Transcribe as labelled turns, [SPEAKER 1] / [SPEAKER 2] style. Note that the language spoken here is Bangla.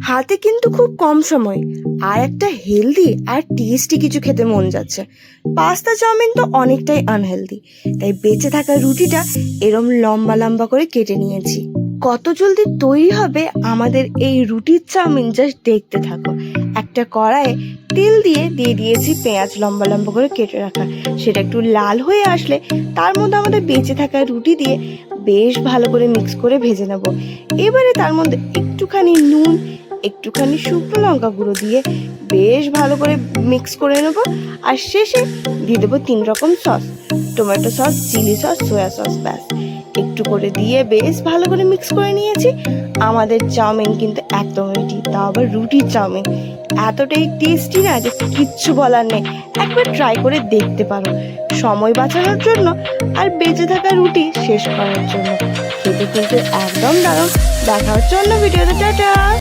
[SPEAKER 1] হাতে কিন্তু খুব কম সময় আর একটা হেলদি আর টেস্টি কিছু খেতে মন যাচ্ছে। পাস্তা চাউমিন তো অনেকটাই আনহেলদি, তাই বেঁচে থাকা রুটিটা এরম লম্বা লম্বা করে কেটে নিয়েছি। কত জলদি তৈরি হবে আমাদের এই রুটির চাউমিন জাস্ট দেখতে থাকো। একটা কড়াইয়ে তেল দিয়ে দিয়েছি পেঁয়াজ লম্বা লম্বা করে কেটে রাখা। সেটা একটু লাল হয়ে আসলে তার মধ্যে আমাদের বেঁচে থাকা রুটি দিয়ে বেশ ভালো করে মিক্স করে ভেজে নেব। এবারে তার মধ্যে একটুখানি নুন, একটুখানি শুকনো লঙ্কা গুঁড়ো দিয়ে বেশ ভালো করে মিক্স করে নেব। আর শেষে দিয়ে দেবো 3 রকম sauce, tomato sauce, chilli sauce, soya sauce. ব্যাস একটু করে দিয়ে বেশ ভালো করে মিক্স করে নিয়েছি। আমাদের চাউমিন কিন্তু একদম রেডি, তাও আবার রুটির চাউমিন। এতটাই টেস্টি না যে কিচ্ছু বলার নেই। একবার ট্রাই করে দেখতে পারো, সময় বাঁচানোর জন্য আর বেঁচে থাকা রুটি শেষ করার জন্য। খেতে কিন্তু একদম দারুণ। দেখা হচ্ছে অন্য ভিডিওতে। টাটা।